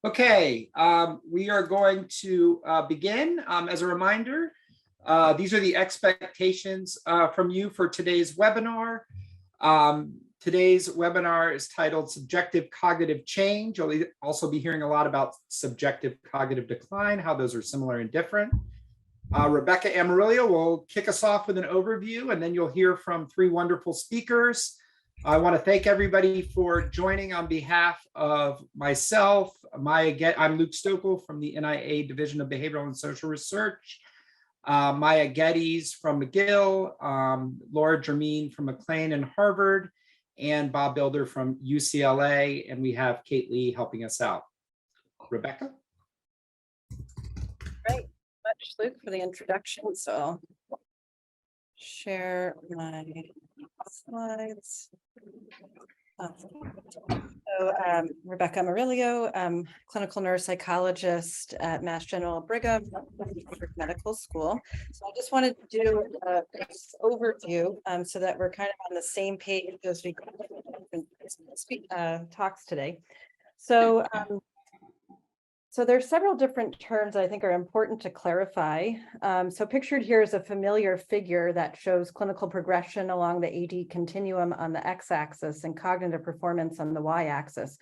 Okay, we are going to begin. As a reminder, these are the expectations from you for today's webinar. Today's webinar is titled Subjective Cognitive Change. You'll also be hearing a lot about subjective cognitive decline, how those are similar and different. Rebecca Amarillo will kick us off with an overview, and then you'll hear from three wonderful speakers. I want to thank everybody for joining on behalf of myself. I'm Luke Stokel from the NIA Division of Behavioral and Social Research. Maya Geddes from McGill, Laura Germain from McLean and Harvard, and Bob Bilder from UCLA. And we have Kate Lee helping us out. Rebecca? Great, much Luke for the introduction. So I'll share my slides. Rebecca Amarillo, clinical neuropsychologist at Mass General Brigham Medical School. So I just wanted to do a overview so that we're kind of on the same page as we speak talks today. So there's several different terms I think are important to clarify. So pictured here is a familiar figure that shows clinical progression along the AD continuum on the x-axis and cognitive performance on the y-axis.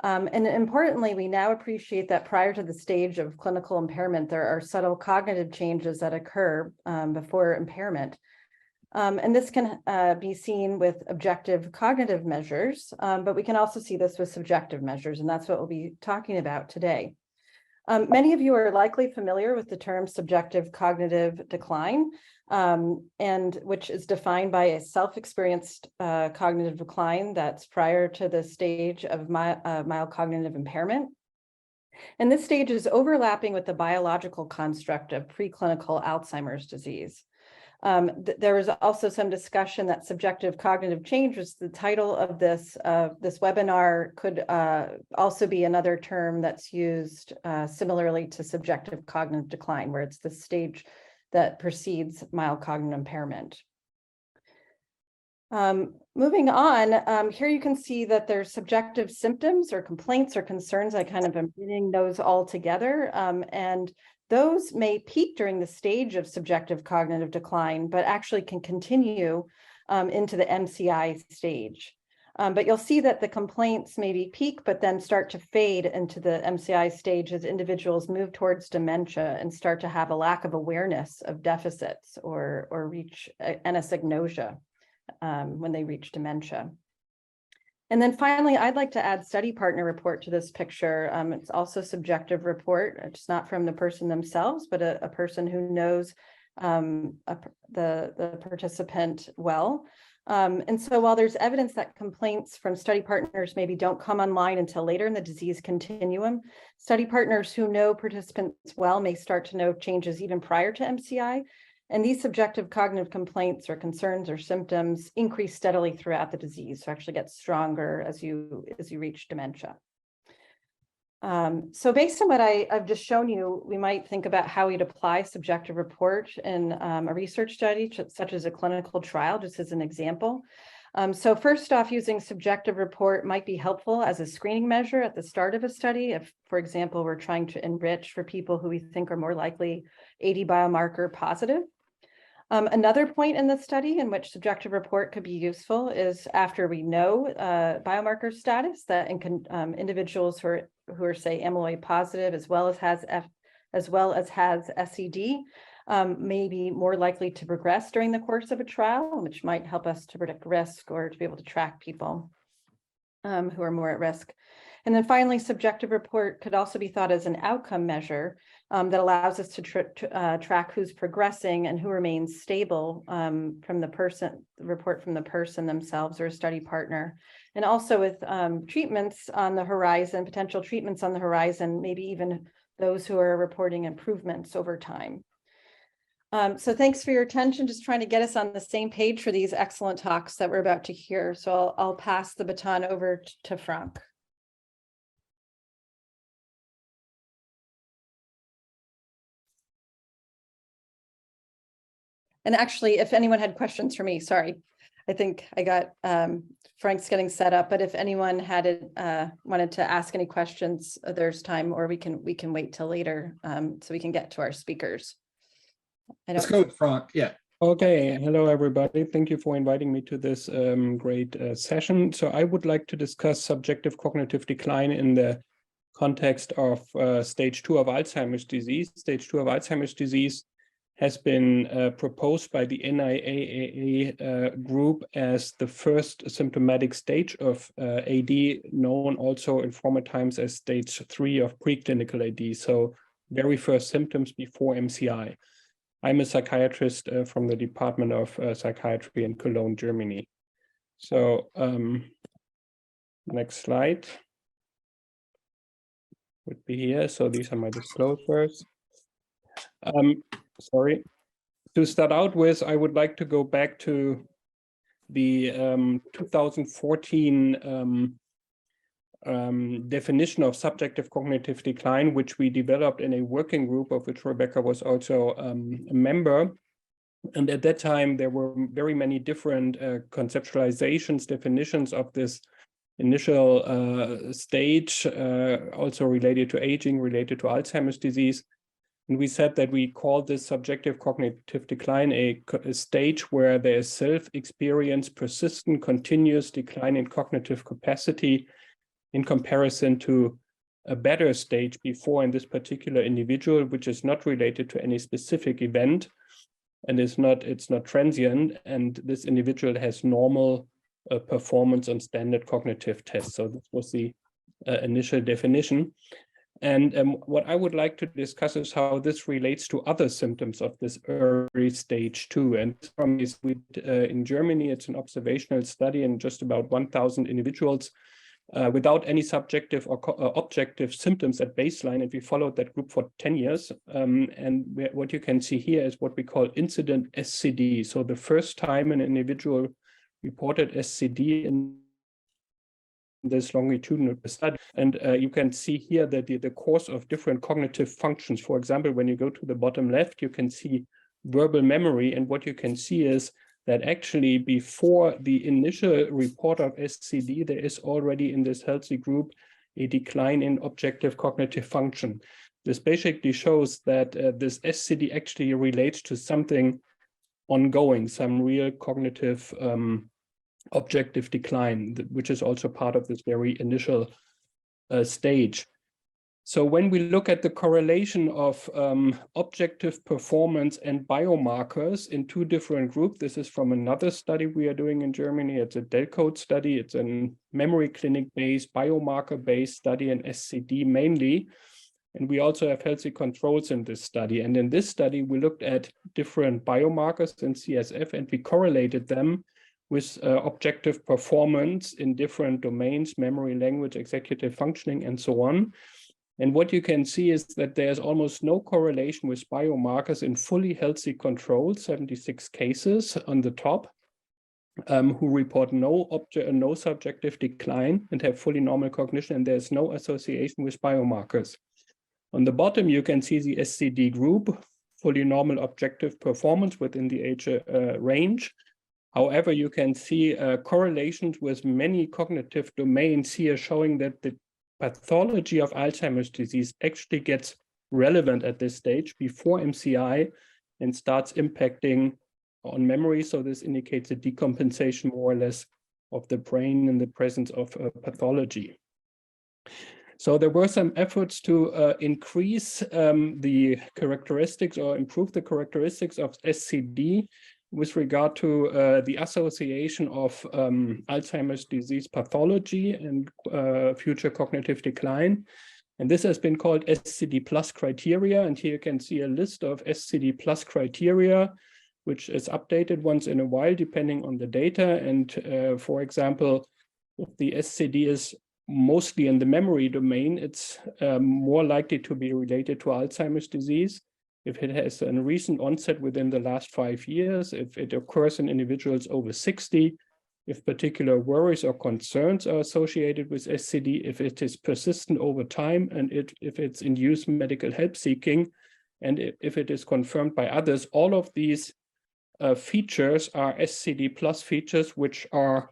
And importantly, we now appreciate that prior to the stage of clinical impairment, there are subtle cognitive changes that occur before impairment. And this can be seen with objective cognitive measures, but we can also see this with subjective measures, and that's what we'll be talking about today. Many of you are likely familiar with the term subjective cognitive decline, and which is defined by a self-experienced cognitive decline that's prior to the stage of mild cognitive impairment. And this stage is overlapping with the biological construct of preclinical Alzheimer's disease. There was also some discussion that subjective cognitive change was the title of this webinar, could also be another term that's used similarly to subjective cognitive decline, where it's the stage that precedes mild cognitive impairment. Moving on, here you can see that there's subjective symptoms or complaints or concerns. I kind of am bringing those all together, and those may peak during the stage of subjective cognitive decline, but actually can continue into the MCI stage. But you'll see that the complaints maybe peak, but then start to fade into the MCI stage as individuals move towards dementia and start to have a lack of awareness of deficits or reach anosognosia when they reach dementia. And then finally, I'd like to add study partner report to this picture. It's also a subjective report. It's not from the person themselves, but a person who knows the participant well. And so while there's evidence that complaints from study partners maybe don't come online until later in the disease continuum, study partners who know participants well may start to know changes even prior to MCI. And these subjective cognitive complaints or concerns or symptoms increase steadily throughout the disease, so actually get stronger as you reach dementia. So based on what I've just shown you, we might think about how we'd apply subjective report in a research study, such as a clinical trial, just as an example. So first off, using subjective report might be helpful as a screening measure at the start of a study. If, for example, we're trying to enrich for people who we think are more likely AD biomarker positive. Another point in the study in which subjective report could be useful is after we know biomarker status, that in individuals who are say amyloid positive as well as has SED may be more likely to progress during the course of a trial, which might help us to predict risk or to be able to track people who are more at risk. And then finally, subjective report could also be thought as an outcome measure that allows us to track who's progressing and who remains stable from the report from the person themselves or a study partner. And also with treatments on the horizon, potential treatments on the horizon, maybe even those who are reporting improvements over time. So thanks for your attention, just trying to get us on the same page for these excellent talks that we're about to hear. So I'll pass the baton over to Frank. And actually, if anyone had questions for me, sorry. I think I got Frank's getting set up, but if anyone wanted to ask any questions, there's time, or we can wait till later so we can get to our speakers. Let's go with Frank. Yeah. Okay, hello everybody. Thank you for inviting me to this great session. So I would like to discuss subjective cognitive decline in the context of stage 2 of Alzheimer's disease. Stage 2 of Alzheimer's disease has been proposed by the NIAAA group as the first symptomatic stage of AD, known also in former times as stage 3 of preclinical AD. So very first symptoms before MCI. I'm a psychiatrist from the Department of Psychiatry in Cologne, Germany. So next slide would be here. So these are my disclosures. Sorry. To start out with, I would like to go back to the 2014 definition of subjective cognitive decline, which we developed in a working group of which Rebecca was also a member. And at that time, there were very many different conceptualizations, definitions of this initial stage, also related to aging, related to Alzheimer's disease. And we said that we call this subjective cognitive decline a stage where there is self-experienced, persistent, continuous decline in cognitive capacity in comparison to a better stage before in this particular individual, which is not related to any specific event and it's not transient, and this individual has normal performance on standard cognitive tests. So this was the initial definition. And what I would like to discuss is how this relates to other symptoms of this early stage 2. And from this, in Germany, it's an observational study in just about 1,000 individuals without any subjective or objective symptoms at baseline, and we followed that group for 10 years. And what you can see here is what we call incident SCD. So the first time an individual reported SCD in this longitudinal study. And you can see here that the course of different cognitive functions. For example, when you go to the bottom left, you can see verbal memory. And what you can see is that actually before the initial report of SCD, there is already in this healthy group a decline in objective cognitive function. This basically shows that this SCD actually relates to something ongoing, some real cognitive objective decline, which is also part of this very initial stage. So when we look at the correlation of objective performance and biomarkers in two different groups, this is from another study we are doing in Germany. It's a DELCODE study. It's a memory clinic-based, biomarker-based study in SCD mainly. And we also have healthy controls in this study. And in this study, we looked at different biomarkers in CSF and we correlated them with objective performance in different domains, memory, language, executive functioning, and so on. And what you can see is that there's almost no correlation with biomarkers in fully healthy controls, 76 cases on the top, who report no subjective decline and have fully normal cognition, and there's no association with biomarkers. On the bottom, you can see the SCD group, fully normal objective performance within the age range. However, you can see correlations with many cognitive domains here showing that the pathology of Alzheimer's disease actually gets relevant at this stage before MCI and starts impacting on memory. So this indicates a decompensation more or less of the brain in the presence of pathology. So there were some efforts to increase the characteristics or improve the characteristics of SCD with regard to the association of Alzheimer's disease pathology and future cognitive decline. And this has been called SCD plus criteria. And here you can see a list of SCD plus criteria, which is updated once in a while, depending on the data. And for example, if the SCD is mostly in the memory domain, it's more likely to be related to Alzheimer's disease. If it has a recent onset within the last 5 years, if it occurs in individuals over 60, if particular worries or concerns are associated with SCD, if it is persistent over time, and if it's induced medical help seeking, and if it is confirmed by others, all of these features are SCD plus features, which are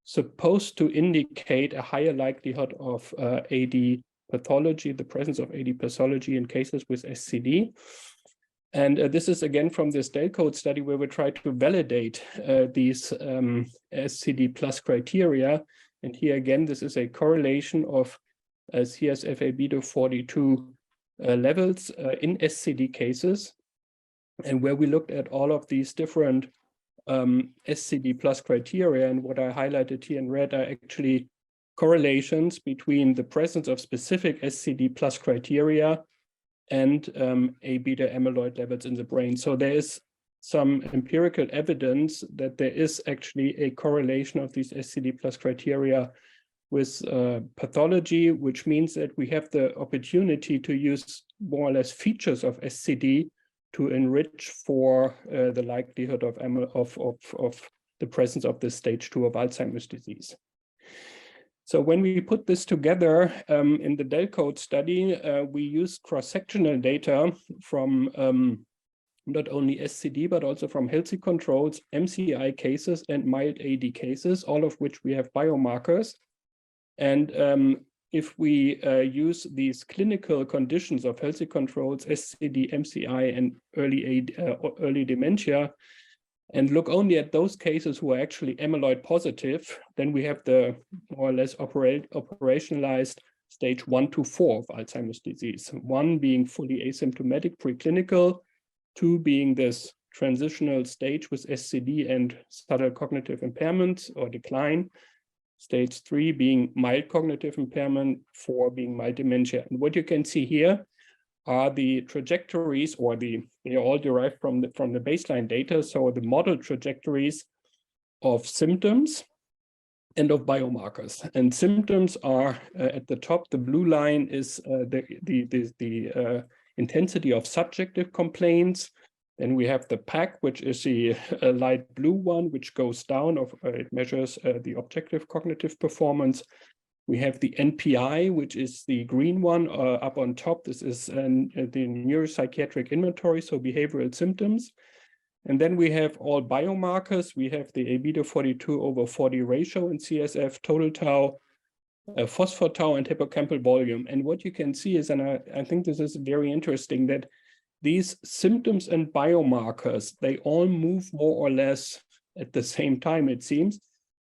supposed to indicate a higher likelihood of AD pathology, the presence of AD pathology in cases with SCD. And this is again from this Delcode study where we try to validate these SCD plus criteria. And here again, this is a correlation of CSF beta 42 levels in SCD cases, and where we looked at all of these different SCD plus criteria. And what I highlighted here in red are actually correlations between the presence of specific SCD plus criteria and A beta amyloid levels in the brain. So there is some empirical evidence that there is actually a correlation of these SCD plus criteria with pathology, which means that we have the opportunity to use more or less features of SCD to enrich for the likelihood of the presence of this stage 2 of Alzheimer's disease. So when we put this together in the Delcode study, we used cross-sectional data from not only SCD, but also from healthy controls, MCI cases, and mild AD cases, all of which we have biomarkers. And if we use these clinical conditions of healthy controls, SCD, MCI, and early dementia, and look only at those cases who are actually amyloid positive, then we have the more or less operationalized stage 1 to 4 of Alzheimer's disease. 1 being fully asymptomatic preclinical, 2 being this transitional stage with SCD and subtle cognitive impairment or decline, stage 3 being mild cognitive impairment, 4 being mild dementia. And what you can see here are the trajectories, or they all derived from the baseline data. So the model trajectories of symptoms and of biomarkers. And symptoms are at the top. The blue line is the intensity of subjective complaints. Then we have the PAC, which is the light blue one, which goes down. It measures the objective cognitive performance. We have the NPI, which is the green one up on top. This is the neuropsychiatric inventory, so behavioral symptoms. And then we have all biomarkers. We have the A beta 42/40 ratio in CSF, total tau, phospho tau, and hippocampal volume. And what you can see is, and I think this is very interesting, that these symptoms and biomarkers, they all move more or less at the same time, it seems.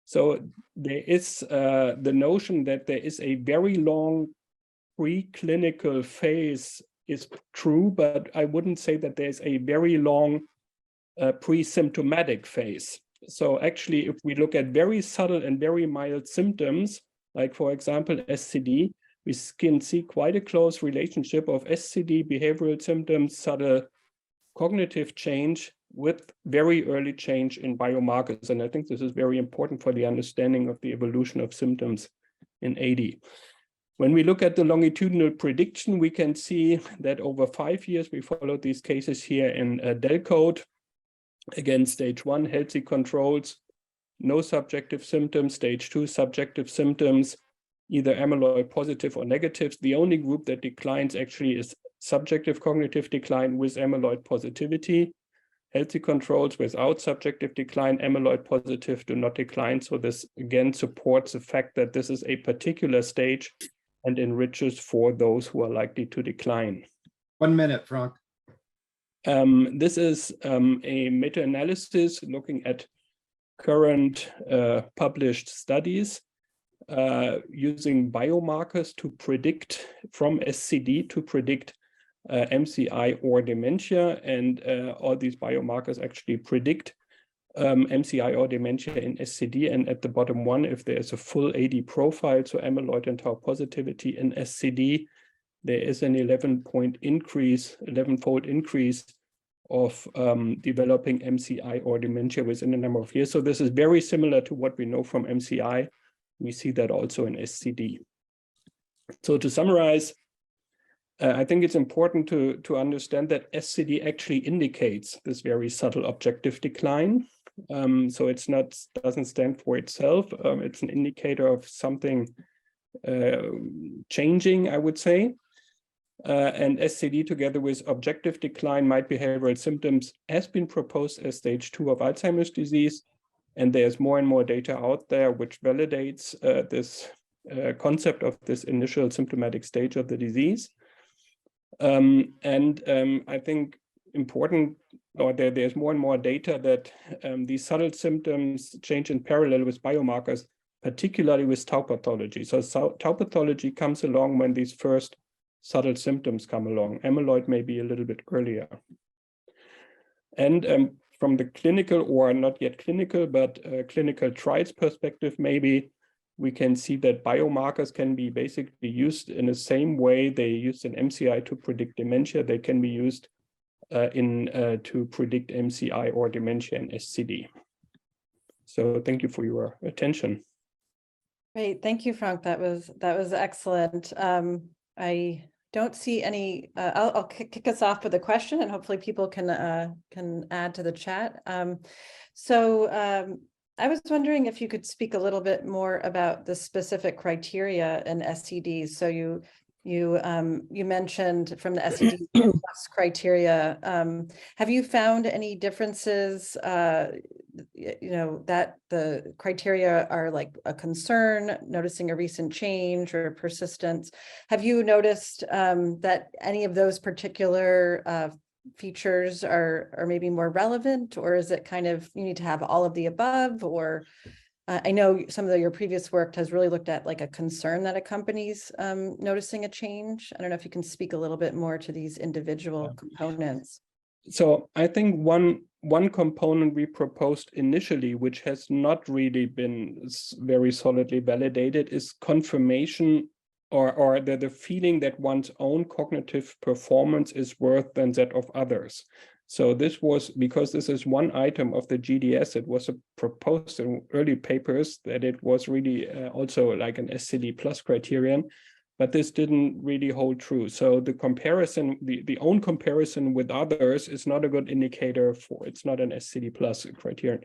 So there is the notion that there is a very long preclinical phase is true, but I wouldn't say that there's a very long pre-symptomatic phase. So actually, if we look at very subtle and very mild symptoms, like for example, SCD, we can see quite a close relationship of SCD behavioral symptoms, subtle cognitive change with very early change in biomarkers. And I think this is very important for the understanding of the evolution of symptoms in AD. When we look at the longitudinal prediction, we can see that over 5 years, we followed these cases here in Delcode. Again, stage 1, healthy controls, no subjective symptoms, stage 2, subjective symptoms, either amyloid positive or negative. The only group that declines actually is subjective cognitive decline with amyloid positivity. Healthy controls without subjective decline, amyloid positive do not decline. So this again supports the fact that this is a particular stage and enriches for those who are likely to decline. 1 minute, Frank. This is a meta-analysis looking at current published studies using biomarkers to predict from SCD to predict MCI or dementia, and all these biomarkers actually predict MCI or dementia in SCD. And at the bottom one, if there is a full AD profile, so amyloid and tau positivity in SCD, there is an 11-fold increase of developing MCI or dementia within a number of years. So this is very similar to what we know from MCI. We see that also in SCD. So to summarize, I think it's important to understand that SCD actually indicates this very subtle objective decline. So it's not, doesn't stand for itself. It's an indicator of something changing, I would say. and SCD together with objective decline, mild behavioral symptoms has been proposed as stage 2 of Alzheimer's disease. And there's more and more data out there which validates this concept of this initial symptomatic stage of the disease. I think important, or there's more and more data that these subtle symptoms change in parallel with biomarkers, particularly with tau pathology. So tau pathology comes along when these first subtle symptoms come along. Amyloid may be a little bit earlier. And from the clinical, or not yet clinical, but clinical trials perspective, maybe we can see that biomarkers can be basically used in the same way they used in MCI to predict dementia. They can be used to predict MCI or dementia in SCD. So thank you for your attention. Great, thank you, Frank. That was excellent. I don't see any. I'll kick us off with a question, and hopefully people can add to the chat. I was wondering if you could speak a little bit more about the specific criteria in SCDs. So you mentioned from the SCD plus criteria. Have you found any differences? That the criteria are like a concern, noticing a recent change or persistence. Have you noticed that any of those particular features are maybe more relevant, or is it kind of you need to have all of the above? Or I know some of your previous work has really looked at like a concern that accompanies noticing a change. I don't know if you can speak a little bit more to these individual components. So I think one component we proposed initially, which has not really been very solidly validated, is confirmation or the feeling that one's own cognitive performance is worse than that of others. So this was, because this is one item of the GDS, it was proposed in early papers that it was really also like an SCD plus criterion, but this didn't really hold true. So the comparison, the own comparison with others is not a good indicator for, it's not an SCD plus criterion.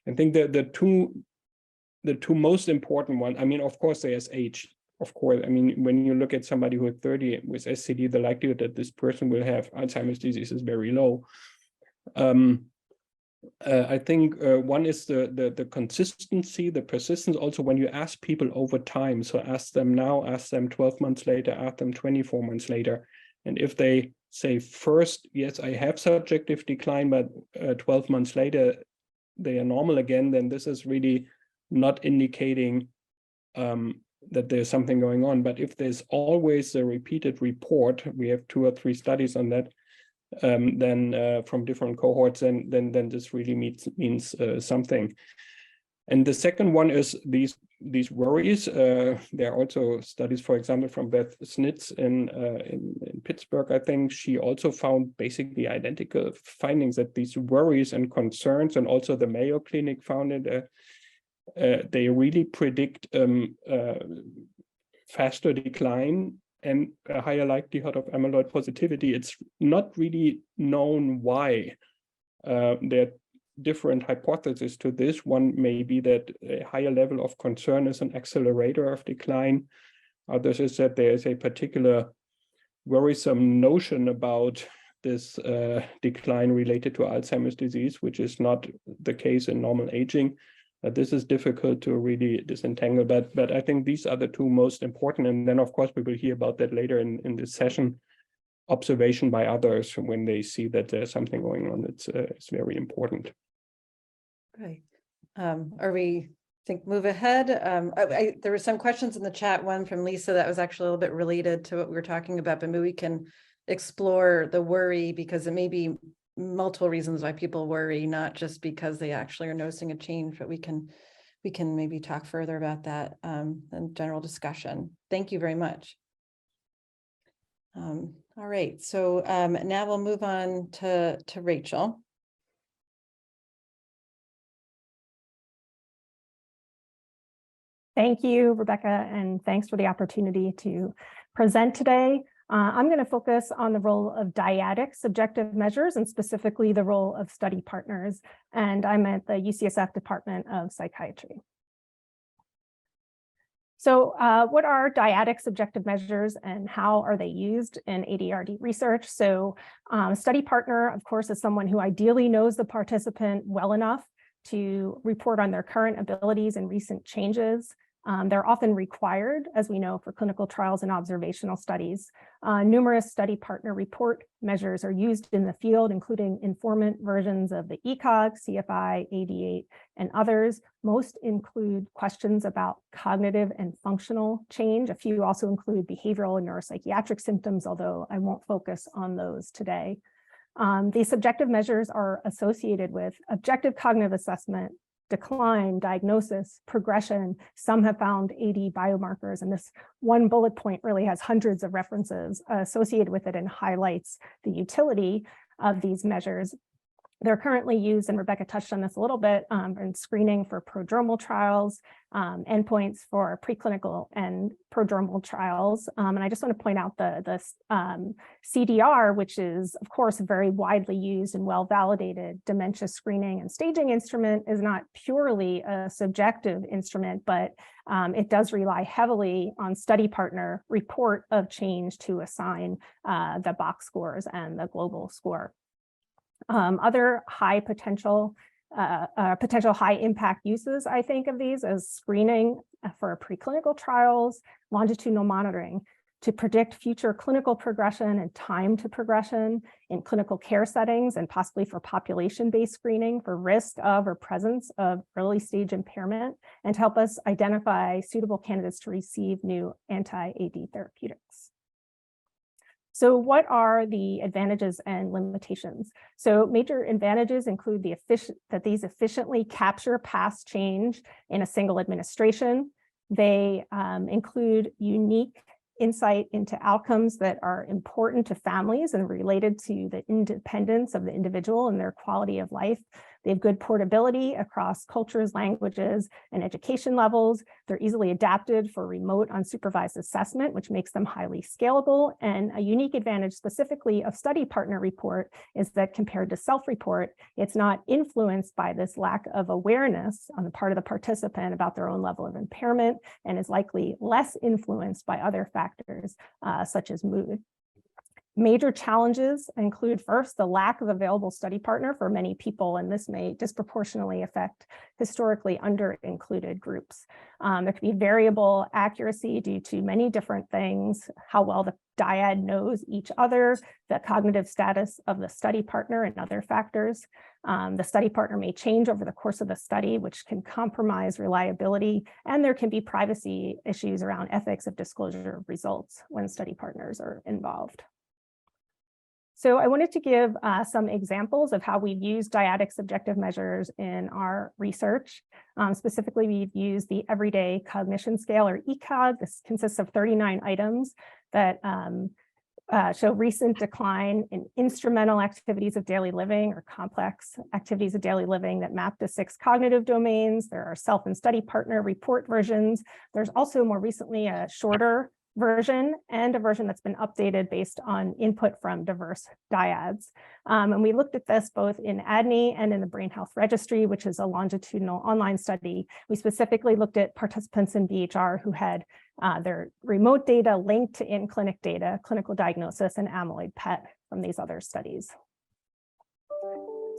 I think that the two most important ones, I mean, of course, there's age. Of course, I mean, when you look at somebody who is 30 with SCD, the likelihood that this person will have Alzheimer's disease is very low. I think one is the consistency, the persistence. Also, when you ask people over time, so ask them now, ask them 12 months later, ask them 24 months later. And if they say first, yes, I have subjective decline, but 12 months later, they are normal again, then this is really not indicating that there's something going on. But if there's always a repeated report, we have 2 or 3 studies on that, then from different cohorts, then this really means something. And the second one is these worries. There are also studies, for example, from Beth Snitz in Pittsburgh. I think she also found basically identical findings, that these worries and concerns, and also the Mayo Clinic found it. They really predict faster decline and a higher likelihood of amyloid positivity. It's not really known why. There are different hypotheses to this. One may be that a higher level of concern is an accelerator of decline. Others is that there is a particular worrisome notion about this decline related to Alzheimer's disease, which is not the case in normal aging. This is difficult to really disentangle, but I think these are the 2 most important. And then, of course, we will hear about that later in this session. Observation by others when they see that there's something going on. It's very important. Okay. Are we move ahead? There were some questions in the chat, one from Lisa that was actually a little bit related to what we were talking about, but maybe we can explore the worry, because it may be multiple reasons why people worry, not just because they actually are noticing a change, but we can maybe talk further about that in general discussion. Thank you very much. All right, so now we'll move on to Rachel. Thank you, Rebecca, and thanks for the opportunity to present today. I'm going to focus on the role of dyadic subjective measures, and specifically the role of study partners. And I'm at the UCSF Department of Psychiatry. So what are dyadic subjective measures and how are they used in ADRD research? So study partner, of course, is someone who ideally knows the participant well enough to report on their current abilities and recent changes. They're often required, as we know, for clinical trials and observational studies. Numerous study partner report measures are used in the field, including informant versions of the ECOG, CFI, AD8, and others. Most include questions about cognitive and functional change. A few also include behavioral and neuropsychiatric symptoms, although I won't focus on those today. These subjective measures are associated with objective cognitive assessment, decline, diagnosis, progression. Some have found AD biomarkers, and this one bullet point really has hundreds of references associated with it and highlights the utility of these measures. They're currently used, and Rebecca touched on this a little bit, in screening for prodromal trials, endpoints for preclinical and prodromal trials. And I just want to point out the CDR, which is, of course, a very widely used and well-validated dementia screening and staging instrument, is not purely a subjective instrument, but it does rely heavily on study partner report of change to assign the box scores and the global score. Other high potential high impact uses, I think, of these as screening for preclinical trials, longitudinal monitoring to predict future clinical progression and time to progression in clinical care settings, and possibly for population-based screening for risk of or presence of early stage impairment, and to help us identify suitable candidates to receive new anti-AD therapeutics. So what are the advantages and limitations? So major advantages include that these efficiently capture past change in a single administration. They include unique insight into outcomes that are important to families and related to the independence of the individual and their quality of life. They have good portability across cultures, languages, and education levels. They're easily adapted for remote unsupervised assessment, which makes them highly scalable. And a unique advantage specifically of study partner report is that compared to self-report, it's not influenced by this lack of awareness on the part of the participant about their own level of impairment, and is likely less influenced by other factors such as mood. Major challenges include, first, the lack of available study partner for many people, and this may disproportionately affect historically under-included groups. There could be variable accuracy due to many different things, how well the dyad knows each other, the cognitive status of the study partner, and other factors. The study partner may change over the course of the study, which can compromise reliability, and there can be privacy issues around ethics of disclosure of results when study partners are involved. So I wanted to give some examples of how we've used dyadic subjective measures in our research. Specifically, we've used the Everyday Cognition Scale, or ECOG. This consists of 39 items that show recent decline in instrumental activities of daily living, or complex activities of daily living, that map to 6 cognitive domains. There are self and study partner report versions. There's also more recently a shorter version and a version that's been updated based on input from diverse dyads. And we looked at this both in ADNI and in the Brain Health Registry, which is a longitudinal online study. We specifically looked at participants in BHR who had their remote data linked to in-clinic data, clinical diagnosis, and amyloid PET from these other studies.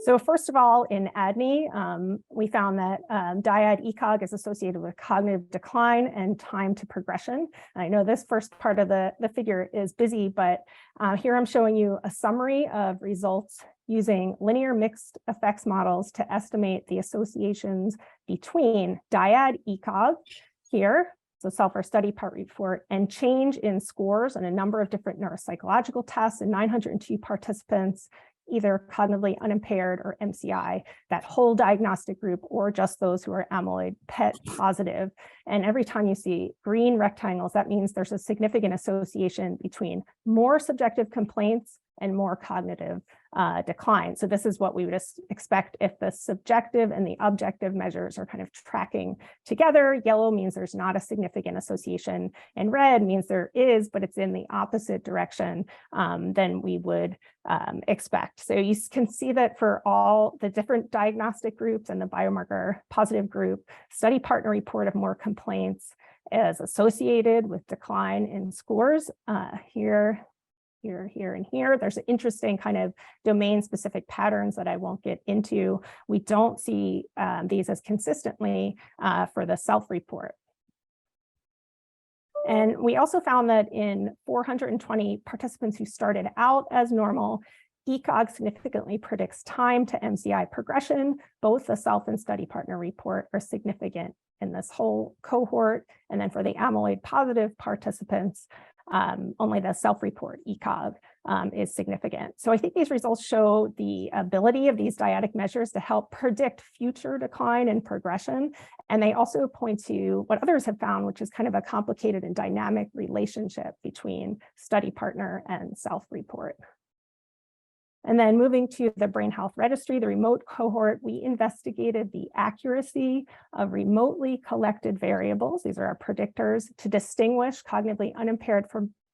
So first of all, in ADNI, we found that dyad ECOG is associated with cognitive decline and time to progression. And I know this first part of the figure is busy, but here I'm showing you a summary of results using linear mixed effects models to estimate the associations between dyad ECOG here, so self or study part report, and change in scores on a number of different neuropsychological tests in 902 participants, either cognitively unimpaired or MCI, that whole diagnostic group, or just those who are amyloid PET positive. And every time you see green rectangles, that means there's a significant association between more subjective complaints and more cognitive decline. So this is what we would expect if the subjective and the objective measures are kind of tracking together. Yellow means there's not a significant association, and red means there is, but it's in the opposite direction than we would expect. So you can see that for all the different diagnostic groups and the biomarker positive group, study partner report of more complaints, is associated with decline in scores here, and here. There's an interesting kind of domain-specific patterns that I won't get into. We don't see these as consistently for the self-report. And we also found that in 420 participants who started out as normal, ECOG significantly predicts time to MCI progression. Both the self and study partner report are significant in this whole cohort. And then for the amyloid positive participants, only the self-report ECOG is significant. So I think these results show the ability of these dyadic measures to help predict future decline and progression. And they also point to what others have found, which is kind of a complicated and dynamic relationship between study partner and self-report. And then moving to the Brain Health Registry, the remote cohort, we investigated the accuracy of remotely collected variables. These are our predictors to distinguish cognitively unimpaired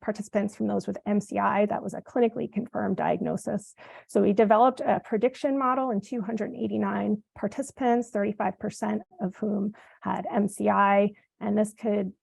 participants from those with MCI. That was a clinically confirmed diagnosis. So we developed a prediction model in 289 participants, 35% of whom had MCI, and this could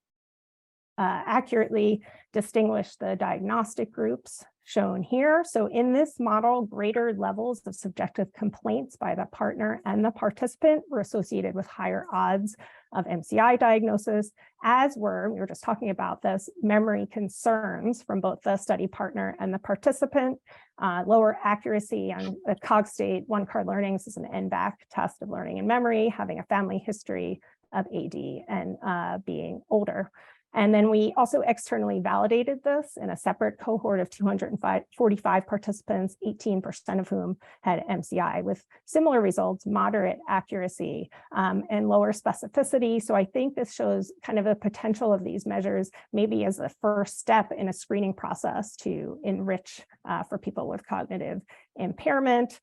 accurately distinguish the diagnostic groups shown here. So in this model, greater levels of subjective complaints by the partner and the participant were associated with higher odds of MCI diagnosis, as we were just talking about this, memory concerns from both the study partner and the participant, lower accuracy on the Cogstate one-card learnings is an NBAC test of learning and memory, having a family history of AD and being older. And then we also externally validated this in a separate cohort of 245 participants, 18% of whom had MCI, with similar results, moderate accuracy and lower specificity. So I think this shows kind of a potential of these measures, maybe as a first step in a screening process to enrich for people with cognitive impairment.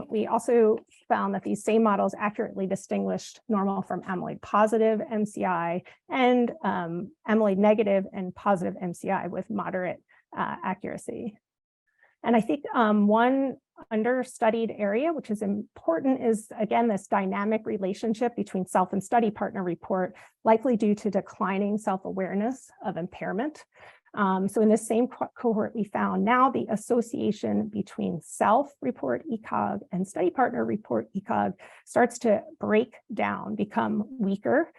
We also found that these same models accurately distinguished normal from amyloid positive MCI and amyloid negative and positive MCI with moderate accuracy. And I think one understudied area, which is important, is again, this dynamic relationship between self and study partner report, likely due to declining self-awareness of impairment. So in this same cohort, we found now the association between self-report ECOG and study partner report ECOG starts to break down, become weaker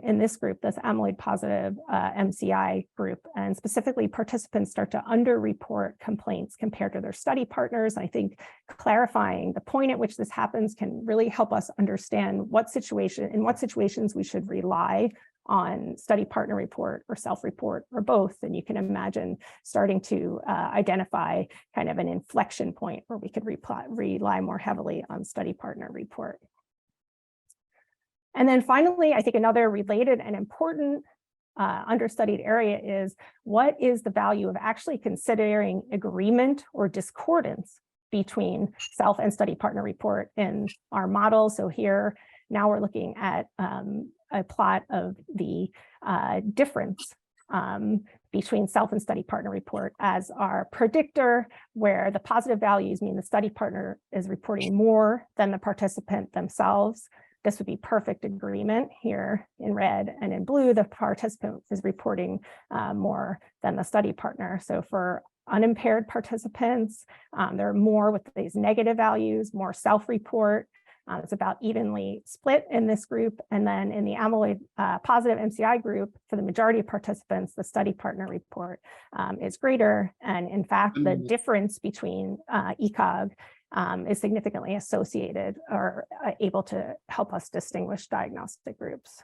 in this group, this amyloid positive MCI group. And specifically, participants start to underreport complaints compared to their study partners. I think clarifying the point at which this happens can really help us understand in what situations we should rely on study partner report or self-report or both. And you can imagine starting to identify kind of an inflection point where we could rely more heavily on study partner report. And then finally, I think another related and important understudied area is what is the value of actually considering agreement or discordance between self and study partner report in our model. So here, now we're looking at a plot of the difference between self and study partner report as our predictor, where the positive values mean the study partner is reporting more than the participant themselves. This would be perfect agreement here in red, and in blue, the participant is reporting more than the study partner. So for unimpaired participants, there are more with these negative values, more self-report. It's about evenly split in this group. And then in the amyloid positive MCI group, for the majority of participants, the study partner report is greater. And in fact, the difference between ECOG is significantly associated or able to help us distinguish diagnostic groups.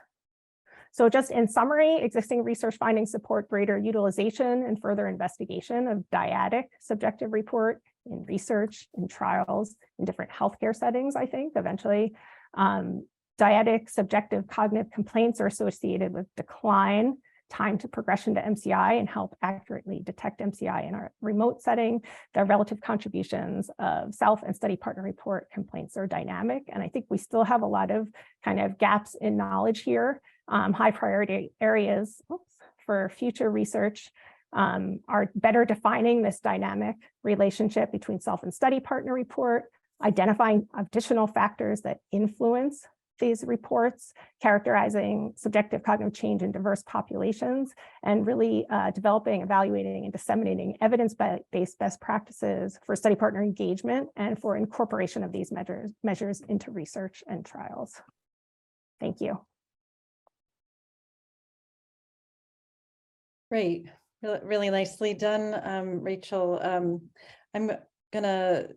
So just in summary, existing research findings support greater utilization and further investigation of dyadic subjective report in research, in trials, in different healthcare settings, I think, eventually. Dyadic subjective cognitive complaints are associated with decline, time to progression to MCI, and help accurately detect MCI in our remote setting. The relative contributions of self and study partner report complaints are dynamic. And I think we still have a lot of kind of gaps in knowledge here. High priority areas for future research are better defining this dynamic relationship between self and study partner report, identifying additional factors that influence these reports, characterizing subjective cognitive change in diverse populations, and really developing, evaluating, and disseminating evidence-based best practices for study partner engagement and for incorporation of these measures into research and trials. Thank you. Great, really nicely done, Rachel. I'm gonna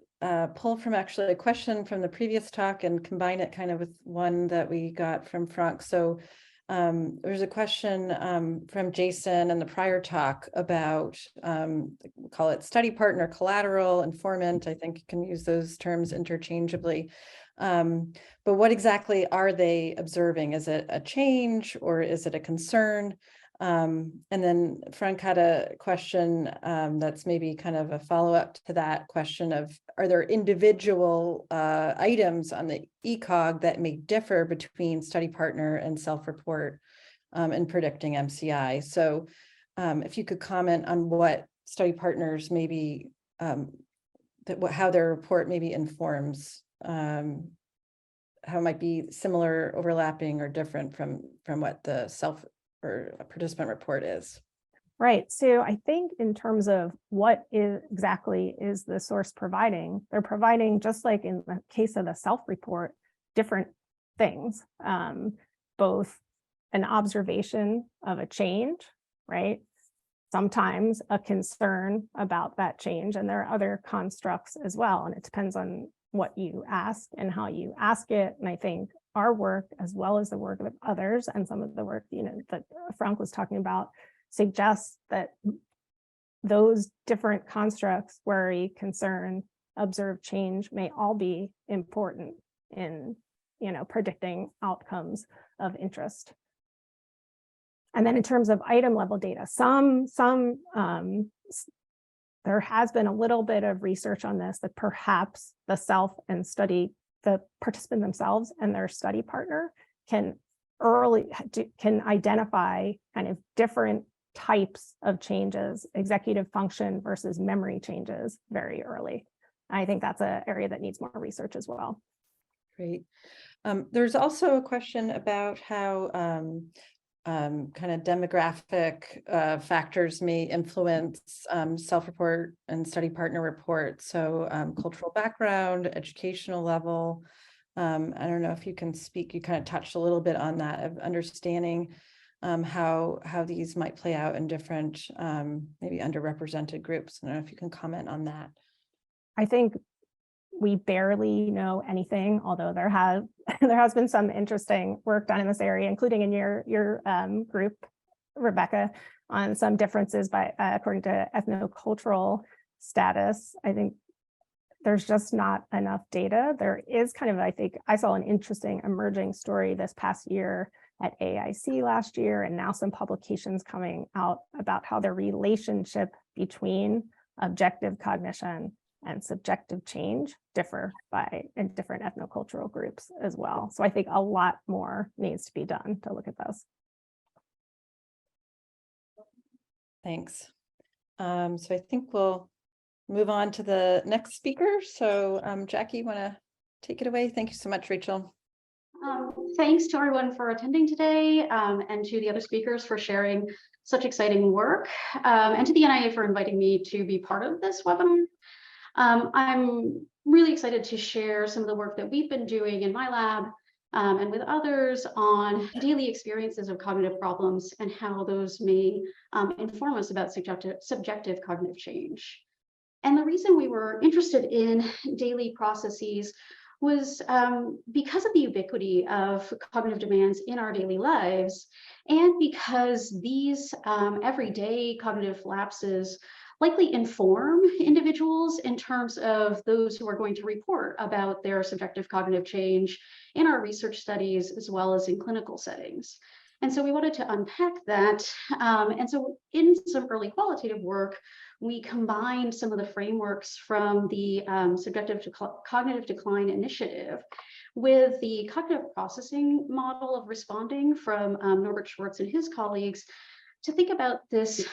pull from actually a question from the previous talk and combine it kind of with one that we got from Frank. So there's a question from Jason in the prior talk about, call it study partner, collateral, informant. I think you can use those terms interchangeably. But what exactly are they observing? Is it a change or is it a concern? And then Frank had a question that's maybe kind of a follow-up to that question of, are there individual items on the ECOG that may differ between study partner and self-report in predicting MCI? So if you could comment on what study partners maybe, how their report maybe informs, how it might be similar, overlapping, or different from what the self or a participant report is. Right. So I think in terms of what exactly is the source providing, they're providing, just like in the case of the self-report, different things, both an observation of a change, right? Sometimes a concern about that change, and there are other constructs as well. And it depends on what you ask and how you ask it. And I think our work, as well as the work of others, and some of the work, that Frank was talking about, suggests that those different constructs, worry, concern, observed change, may all be important in, predicting outcomes of interest. And then in terms of item level data, there has been a little bit of research on this, that perhaps the self and study, the participant themselves and their study partner can identify kind of different types of changes, executive function versus memory changes, very early. I think that's an area that needs more research as well. Great. There's also a question about how kind of demographic factors may influence self-report and study partner report. So cultural background, educational level. I don't know if you can speak, you kind of touched a little bit on that, of understanding how these might play out in different, maybe underrepresented groups. I don't know if you can comment on that. I think we barely know anything, although there has been some interesting work done in this area, including in your group, Rebecca, on some differences according to ethnocultural status. I think there's just not enough data. There is kind of, I think I saw an interesting emerging story this past year at AIC last year, and now some publications coming out about how the relationship between objective cognition and subjective change differ in different ethnocultural groups as well. So I think a lot more needs to be done to look at this. Thanks. So I think we'll move on to the next speaker. So Jackie, you want to take it away? Thank you so much, Rachel. Thanks to everyone for attending today, and to the other speakers for sharing such exciting work, and to the NIA for inviting me to be part of this webinar. I'm really excited to share some of the work that we've been doing in my lab and with others on daily experiences of cognitive problems and how those may inform us about subjective cognitive change. And the reason we were interested in daily processes was because of the ubiquity of cognitive demands in our daily lives, and because these everyday cognitive lapses likely inform individuals in terms of those who are going to report about their subjective cognitive change in our research studies, as well as in clinical settings. And so we wanted to unpack that. And so in some early qualitative work, we combined some of the frameworks from the Subjective Cognitive Decline Initiative with the cognitive processing model of responding from Norbert Schwartz and his colleagues, to think about this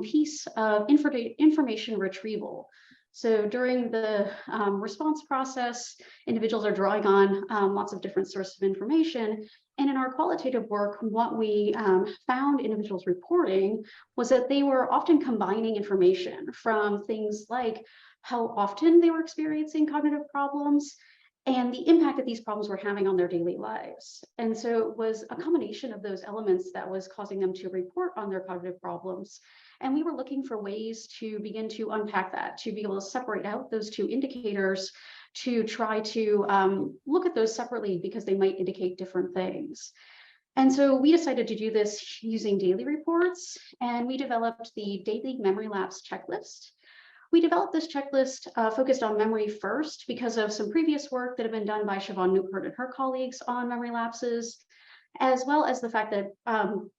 piece of information retrieval. So during the response process, individuals are drawing on lots of different sources of information. And in our qualitative work, what we found individuals reporting was that they were often combining information from things like how often they were experiencing cognitive problems and the impact that these problems were having on their daily lives. And so it was a combination of those elements that was causing them to report on their cognitive problems. And we were looking for ways to begin to unpack that, to be able to separate out those two indicators, to try to look at those separately because they might indicate different things. And so we decided to do this using daily reports, and we developed the daily memory lapse checklist. We developed this checklist focused on memory first because of some previous work that had been done by Siobhan Newport and her colleagues on memory lapses, as well as the fact that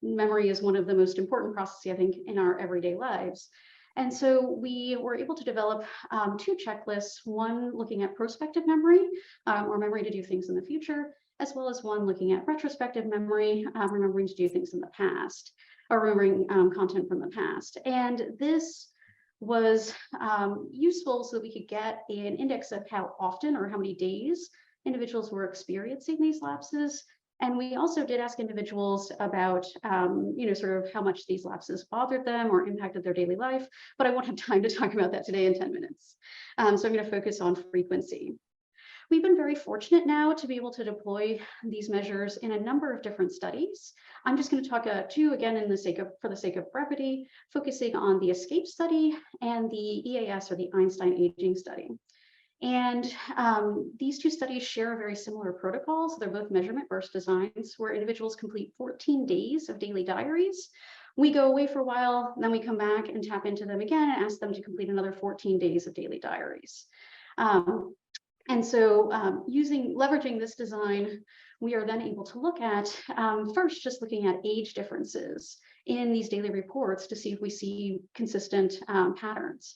memory is one of the most important processes, I think, in our everyday lives. And so we were able to develop two checklists, one looking at prospective memory, or memory to do things in the future, as well as one looking at retrospective memory, remembering to do things in the past, or remembering content from the past. And this was useful so that we could get an index of how often or how many days individuals were experiencing these lapses. And we also did ask individuals about, sort of how much these lapses bothered them or impacted their daily life, but I won't have time to talk about that today in 10 minutes. So I'm going to focus on frequency. We've been very fortunate now to be able to deploy these measures in a number of different studies. I'm just going to talk two again for the sake of brevity, focusing on the ESCAPE study and the EAS, or the Einstein Aging Study. And these two studies share a very similar protocol. So they're both measurement burst designs where individuals complete 14 days of daily diaries. We go away for a while, then we come back and tap into them again and ask them to complete another 14 days of daily diaries. And so leveraging this design, we are then able to look at, first, just looking at age differences in these daily reports to see if we see consistent patterns.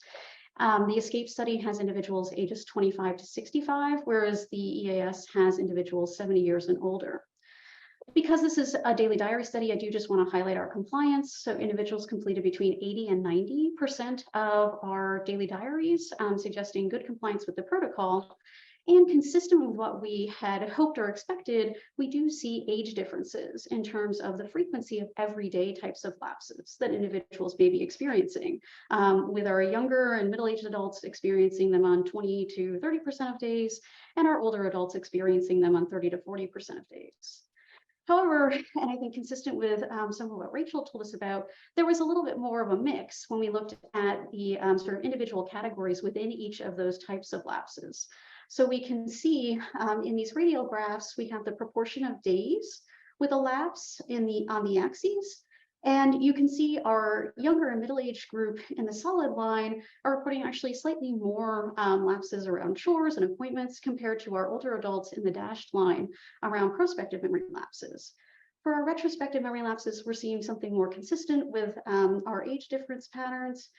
The ESCAPE study has individuals ages 25 to 65, whereas the EAS has individuals 70 years and older. Because this is a daily diary study, I do just want to highlight our compliance. So individuals completed between 80 and 90% of our daily diaries, suggesting good compliance with the protocol. And consistent with what we had hoped or expected, we do see age differences in terms of the frequency of everyday types of lapses that individuals may be experiencing, with our younger and middle-aged adults experiencing them on 20 to 30% of days, and our older adults experiencing them on 30 to 40% of days. However, and I think consistent with some of what Rachel told us about, there was a little bit more of a mix when we looked at the sort of individual categories within each of those types of lapses. So we can see in these radial graphs, we have the proportion of days with a lapse on the axes. And you can see our younger and middle-aged group in the solid line are reporting actually slightly more lapses around chores and appointments compared to our older adults in the dashed line around prospective memory lapses. For our retrospective memory lapses, we're seeing something more consistent with our age difference patterns,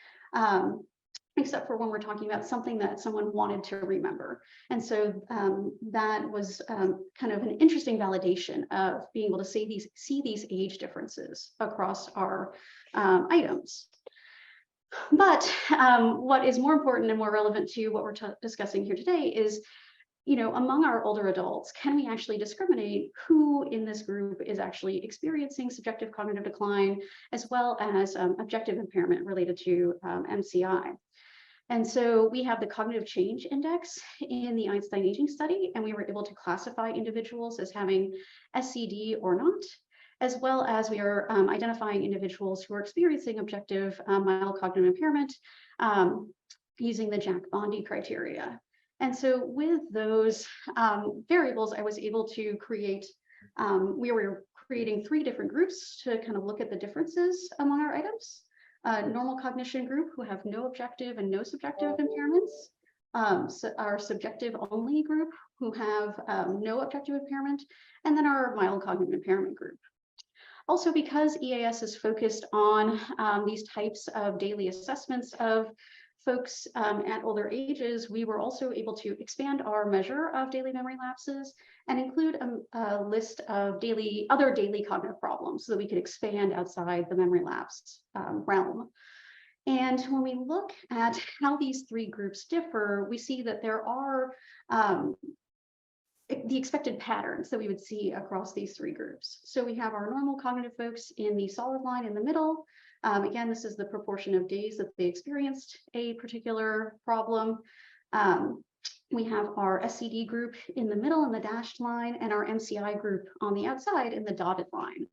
except for when we're talking about something that someone wanted to remember. And so that was kind of an interesting validation of being able to see these age differences across our items. But what is more important and more relevant to what we're discussing here today is, among our older adults, can we actually discriminate who in this group is actually experiencing subjective cognitive decline, as well as objective impairment related to MCI? And so we have the cognitive change index in the Einstein Aging Study, and we were able to classify individuals as having SCD or not, as well as we are identifying individuals who are experiencing objective mild cognitive impairment using the Jack-Bondi criteria. And so with those variables, I was able to create, we were creating 3 different groups to kind of look at the differences among our items. Normal cognition group who have no objective and no subjective impairments, so our subjective only group who have no objective impairment, and then our mild cognitive impairment group. Also, because EAS is focused on these types of daily assessments of folks at older ages, we were also able to expand our measure of daily memory lapses and include a list of other daily cognitive problems so that we could expand outside the memory lapse realm. And when we look at how these three groups differ, we see that there are the expected patterns that we would see across these three groups. So we have our normal cognitive folks in the solid line in the middle. Again, this is the proportion of days that they experienced a particular problem. We have our SCD group in the middle in the dashed line, and our MCI group on the outside in the dotted line.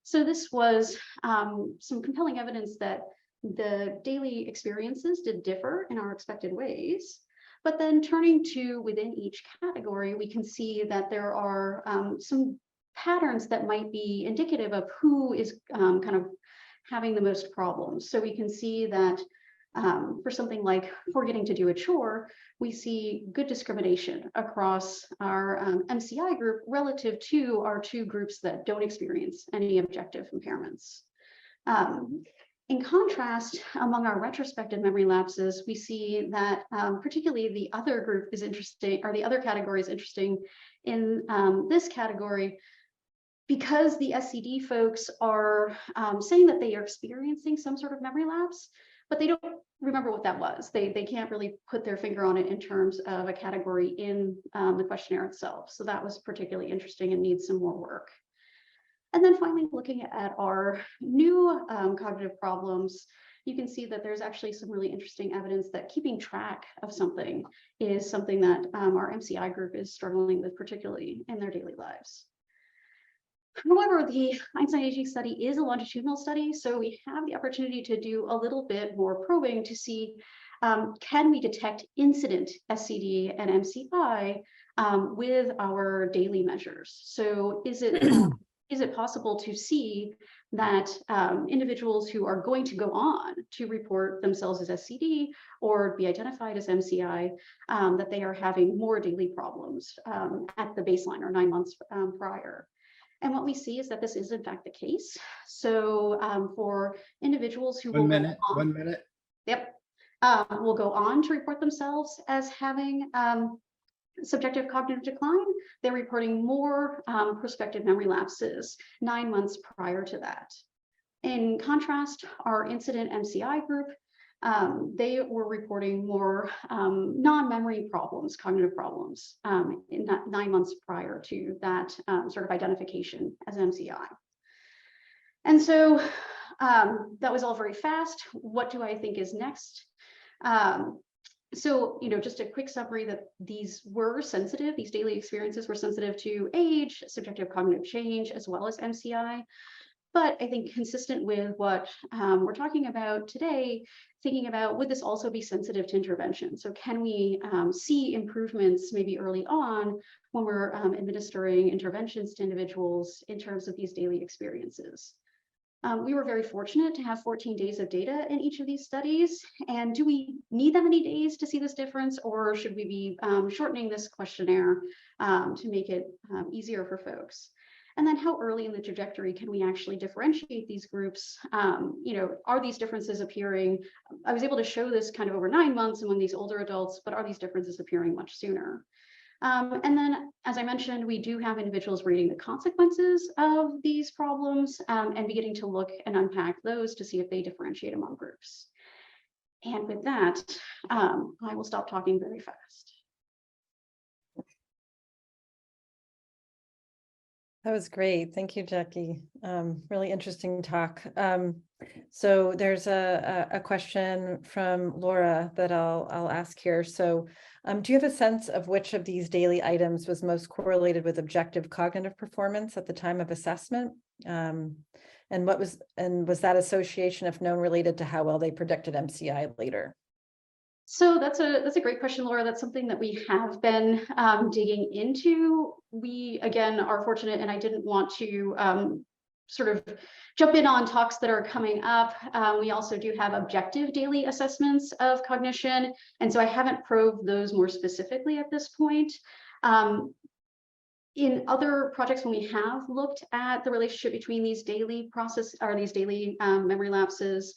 So this was some compelling evidence that the daily experiences did differ in our expected ways. But then turning to within each category, we can see that there are some patterns that might be indicative of who is kind of having the most problems. So we can see that for something like forgetting to do a chore, we see good discrimination across our MCI group relative to our two groups that don't experience any objective impairments. In contrast, among our retrospective memory lapses, we see that particularly the other group is interesting, or the other category is interesting in this category, because the SCD folks are saying that they are experiencing some sort of memory lapse, but they don't remember what that was. They can't really put their finger on it in terms of a category in the questionnaire itself. So that was particularly interesting and needs some more work. And then finally, looking at our new cognitive problems, you can see that there's actually some really interesting evidence that keeping track of something is something that our MCI group is struggling with, particularly in their daily lives. However, the Einstein AG study is a longitudinal study, so we have the opportunity to do a little bit more probing to see, can we detect incident SCD and MCI with our daily measures? So is it possible to see that individuals who are going to go on to report themselves as SCD or be identified as MCI, that they are having more daily problems at the baseline or 9 months prior? And what we see is that this is in fact the case. So for individuals who will go on, 1 minute. Yep. Will go on to report themselves as having subjective cognitive decline, they're reporting more prospective memory lapses 9 months prior to that. In contrast, our incident MCI group, they were reporting more non-memory problems, cognitive problems, in that 9 months prior to that sort of identification as MCI. And so that was all very fast. What do I think is next? So, just a quick summary that these were sensitive, these daily experiences were sensitive to age, subjective cognitive change, as well as MCI. But I think consistent with what we're talking about today, thinking about, would this also be sensitive to intervention? So can we see improvements maybe early on when we're administering interventions to individuals in terms of these daily experiences? We were very fortunate to have 14 days of data in each of these studies. And do we need that many days to see this difference, or should we be shortening this questionnaire to make it easier for folks? And then how early in the trajectory can we actually differentiate these groups? Are these differences appearing? I was able to show this kind of over 9 months among these older adults, but are these differences appearing much sooner? And then, as I mentioned, we do have individuals reading the consequences of these problems and beginning to look and unpack those to see if they differentiate among groups. And with that, I will stop talking very fast. That was great. Thank you, Jackie. Really interesting talk. So there's a question from Laura that I'll ask here. So do you have a sense of which of these daily items was most correlated with objective cognitive performance at the time of assessment? And was that association, if known, related to how well they predicted MCI later? So that's a great question, Laura. That's something that we have been digging into. We, again, are fortunate, and I didn't want to sort of jump in on talks that are coming up. We also do have objective daily assessments of cognition, and so I haven't probed those more specifically at this point. In other projects, when we have looked at the relationship between these daily memory lapses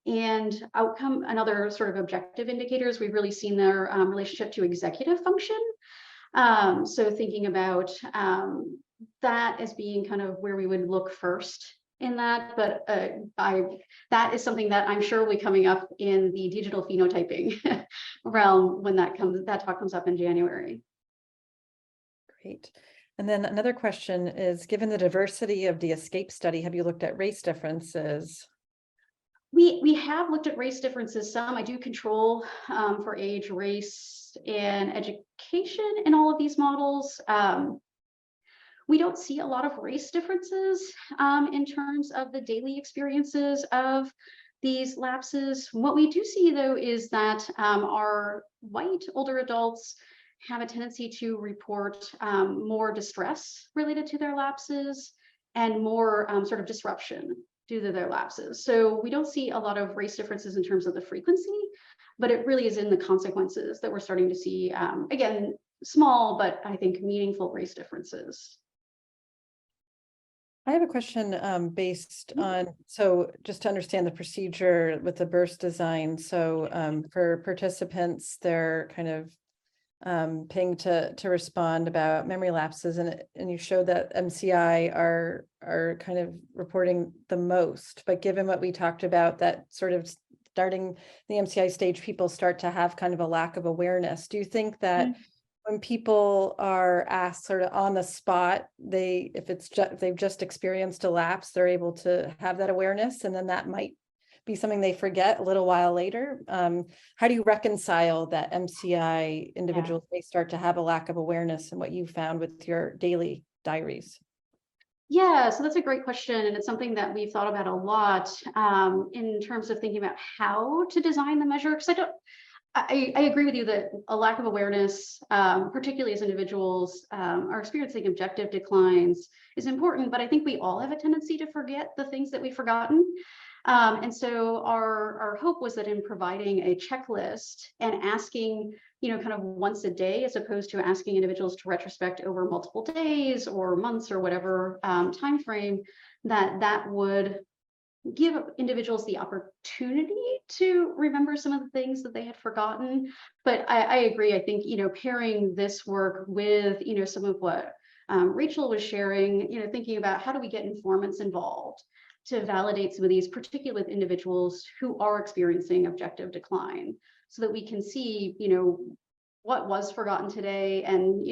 and outcome and other sort of objective indicators, we've really seen their relationship to executive function. So thinking about that as being kind of where we would look first in that, but that is something that I'm sure will be coming up in the digital phenotyping realm when that talk comes up in January. Great. And then another question is, given the diversity of the ESCAPE study, have you looked at race differences? We have looked at race differences some. I do control for age, race, and education in all of these models. We don't see a lot of race differences in terms of the daily experiences of these lapses. What we do see, though, is that our white older adults have a tendency to report more distress related to their lapses and more sort of disruption due to their lapses. So we don't see a lot of race differences in terms of the frequency, but it really is in the consequences that we're starting to see, again, small, but I think meaningful race differences. I have a question based on, so just to understand the procedure with the burst design. So for participants, they're kind of pinged to respond about memory lapses, and you showed that MCI are kind of reporting the most. But given what we talked about, that sort of starting the MCI stage, people start to have kind of a lack of awareness. Do you think that when people are asked sort of on the spot, if they've just experienced a lapse, they're able to have that awareness, and then that might be something they forget a little while later? How do you reconcile that MCI individuals may start to have a lack of awareness, and what you found with your daily diaries? Yeah, so that's a great question, and it's something that we've thought about a lot in terms of thinking about how to design the measure. Because I agree with you that a lack of awareness, particularly as individuals are experiencing objective declines, is important, but I think we all have a tendency to forget the things that we've forgotten. And so our hope was that in providing a checklist and asking, kind of once a day, as opposed to asking individuals to retrospect over multiple days or months or whatever time frame, that would give individuals the opportunity to remember some of the things that they had forgotten. But I agree. I think, pairing this work with, some of what Rachel was sharing, thinking about how do we get informants involved to validate some of these, particularly with individuals who are experiencing objective decline, so that we can see, what was forgotten today. And,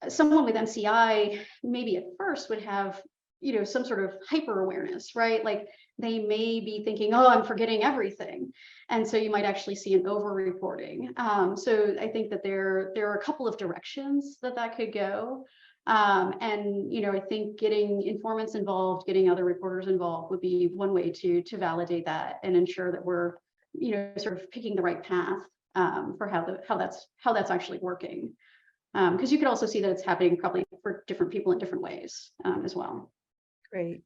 someone with MCI maybe at first would have, some sort of hyper awareness, right? Like they may be thinking, oh, I'm forgetting everything. And so you might actually see an over reporting. So I think that there are a couple of directions that could go. And, I think getting informants involved, getting other reporters involved would be one way to validate that and ensure that we're, sort of picking the right path for how that's actually working. Because you could also see that it's happening probably for different people in different ways as well. Great.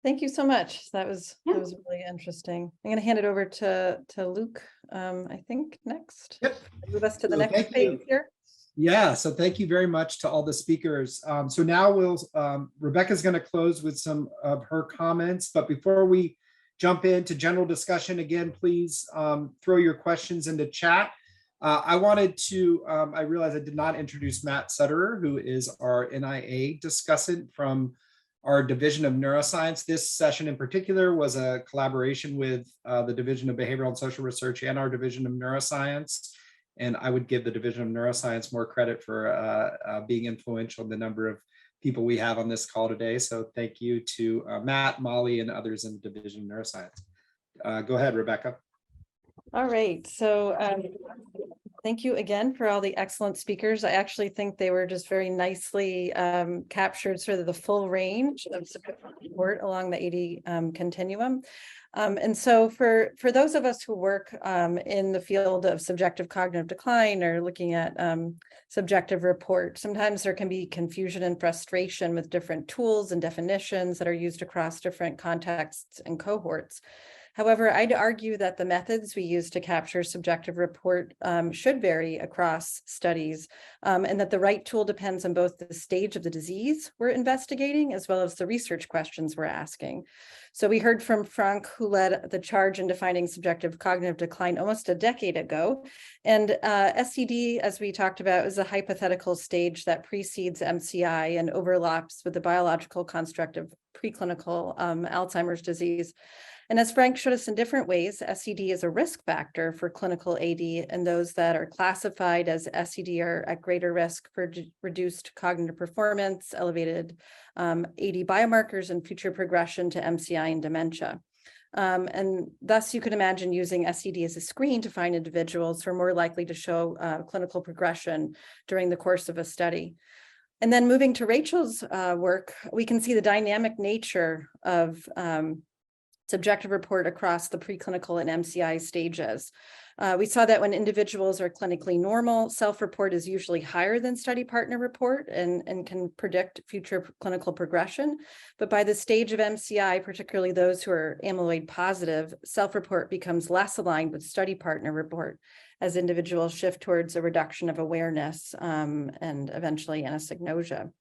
Thank you so much. That was really interesting. I'm going to hand it over to Luke, I think, next. Yep. Move us to the So next thank page you. here. Yeah, so thank you very much to all the speakers. So now Rebecca's going to close with some of her comments, but before we jump into general discussion, again, please throw your questions into chat. I wanted to, I realized I did not introduce Matt Sutterer, who is our NIA discussant from our Division of Neuroscience. This session in particular was a collaboration with the Division of Behavioral and Social Research and our Division of Neuroscience. And I would give the Division of Neuroscience more credit for being influential in the number of people we have on this call today. So thank you to Matt, Molly, and others in the Division of Neuroscience. Go ahead, Rebecca. All right. So thank you again for all the excellent speakers. I actually think they were just very nicely captured sort of the full range of support along the AD continuum. And so for those of us who work in the field of subjective cognitive decline or looking at subjective report, sometimes there can be confusion and frustration with different tools and definitions that are used across different contexts and cohorts. However, I'd argue that the methods we use to capture subjective report should vary across studies, and that the right tool depends on both the stage of the disease we're investigating as well as the research questions we're asking. So we heard from Frank, who led the charge in defining subjective cognitive decline almost a decade ago. And SCD, as we talked about, is a hypothetical stage that precedes MCI and overlaps with the biological construct of preclinical Alzheimer's disease. And as Frank showed us in different ways, SED is a risk factor for clinical AD, and those that are classified as SED are at greater risk for reduced cognitive performance, elevated AD biomarkers, and future progression to MCI and dementia. And thus you could imagine using SED as a screen to find individuals who are more likely to show clinical progression during the course of a study. And then moving to Rachel's work, we can see the dynamic nature of subjective report across the preclinical and MCI stages. We saw that when individuals are clinically normal, self-report is usually higher than study partner report and can predict future clinical progression. But by the stage of MCI, particularly those who are amyloid positive, self-report becomes less aligned with study partner report as individuals shift towards a reduction of awareness and eventually anosognosia.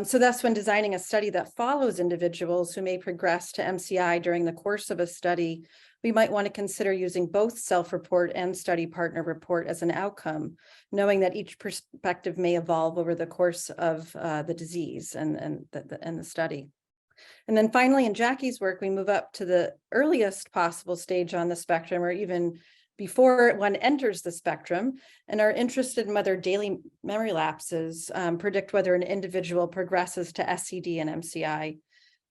So thus, when designing a study that follows individuals who may progress to MCI during the course of a study, we might want to consider using both self-report and study partner report as an outcome, knowing that each perspective may evolve over the course of the disease and the study. And then finally, in Jackie's work, we move up to the earliest possible stage on the spectrum, or even before one enters the spectrum, and are interested in whether daily memory lapses predict whether an individual progresses to SED and MCI.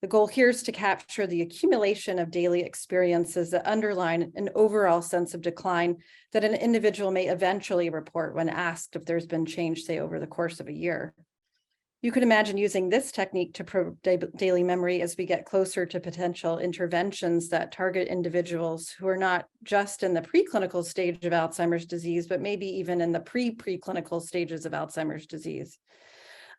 The goal here is to capture the accumulation of daily experiences that underline an overall sense of decline that an individual may eventually report when asked if there's been change, say, over the course of a year. You could imagine using this technique to probe daily memory as we get closer to potential interventions that target individuals who are not just in the preclinical stage of Alzheimer's disease, but maybe even in the preclinical stages of Alzheimer's disease.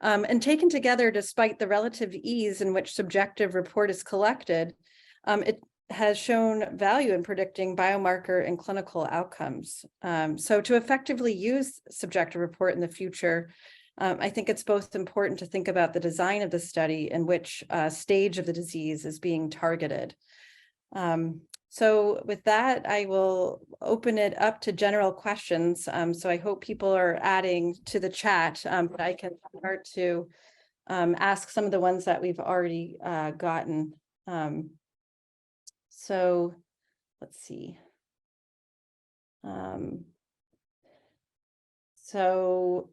And taken together, despite the relative ease in which subjective report is collected, it has shown value in predicting biomarker and clinical outcomes. So to effectively use subjective report in the future, I think it's both important to think about the design of the study and which stage of the disease is being targeted. So with that, I will open it up to general questions. So I hope people are adding to the chat, but I can start to ask some of the ones that we've already gotten. So let's see. So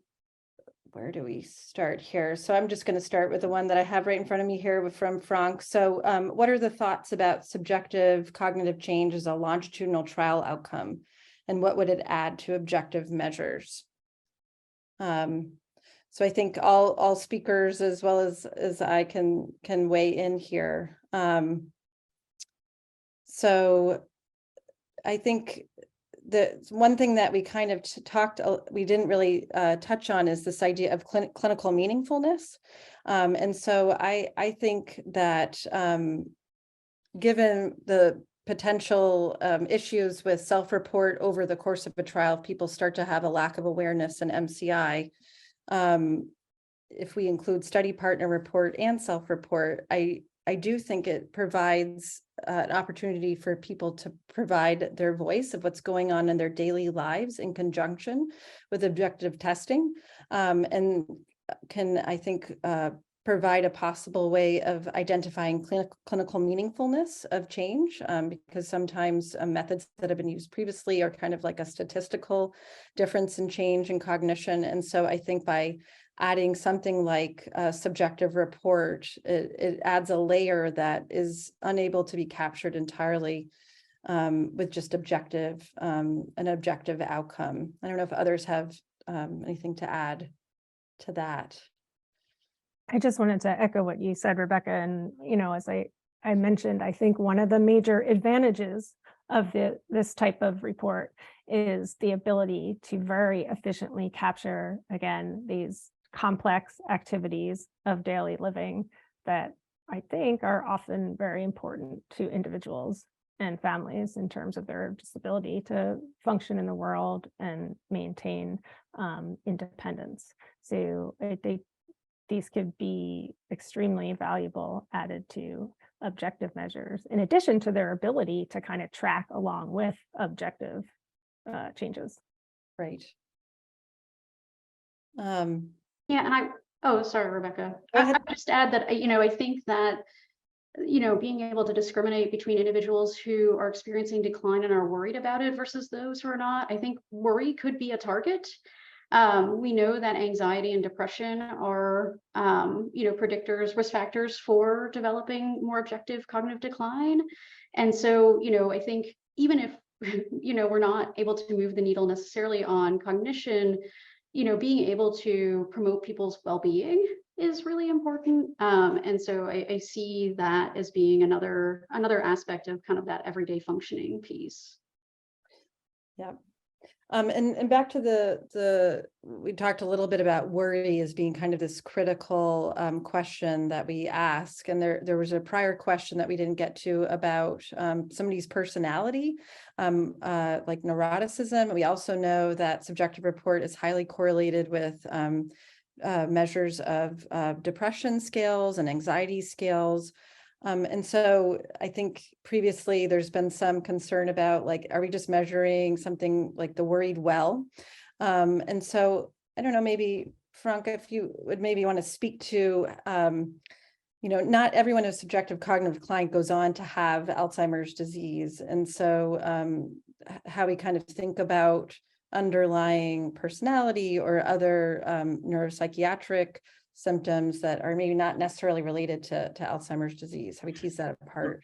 where do we start here? So I'm just going to start with the one that I have right in front of me here from Frank. So what are the thoughts about subjective cognitive change as a longitudinal trial outcome? And what would it add to objective measures? So I think all speakers, as well as I can weigh in here. So I think the one thing that we kind of we didn't really touch on is this idea of clinical meaningfulness. And so I think that given the potential issues with self-report over the course of a trial, if people start to have a lack of awareness in MCI, if we include study partner report and self-report, I do think it provides an opportunity for people to provide their voice of what's going on in their daily lives in conjunction with objective testing, and can, I think, provide a possible way of identifying clinical meaningfulness of change, because sometimes methods that have been used previously are kind of like a statistical difference in change in cognition. And so I think by adding something like a subjective report, it adds a layer that is unable to be captured entirely with just an objective outcome. I don't know if others have anything to add to that. I just wanted to echo what you said, Rebecca. And, as I mentioned, I think one of the major advantages of this type of report is the ability to very efficiently capture, again, these complex activities of daily living that I think are often very important to individuals and families in terms of their ability to function in the world and maintain independence. So I think these could be extremely valuable added to objective measures, in addition to their ability to kind of track along with objective changes. Right. Yeah, and Oh, sorry, Rebecca. Go ahead. I'll just add that, I think that, being able to discriminate between individuals who are experiencing decline and are worried about it versus those who are not, I think worry could be a target. We know that anxiety and depression are, predictors, risk factors for developing more objective cognitive decline. And so, I think even if, we're not able to move the needle necessarily on cognition, being able to promote people's well-being is really important. And so I see that as being another aspect of kind of that everyday functioning piece. Yeah. And back to we talked a little bit about worry as being kind of this critical question that we ask. And there was a prior question that we didn't get to about somebody's personality, like neuroticism. We also know that subjective report is highly correlated with measures of depression scales and anxiety scales. And so I think previously there's been some concern about, like, are we just measuring something like the worried well? And so I don't know, maybe Franca, if you would maybe want to speak to, not everyone with subjective cognitive decline goes on to have Alzheimer's disease. And so how we kind of think about underlying personality or other neuropsychiatric symptoms that are maybe not necessarily related to Alzheimer's disease, how we tease that apart.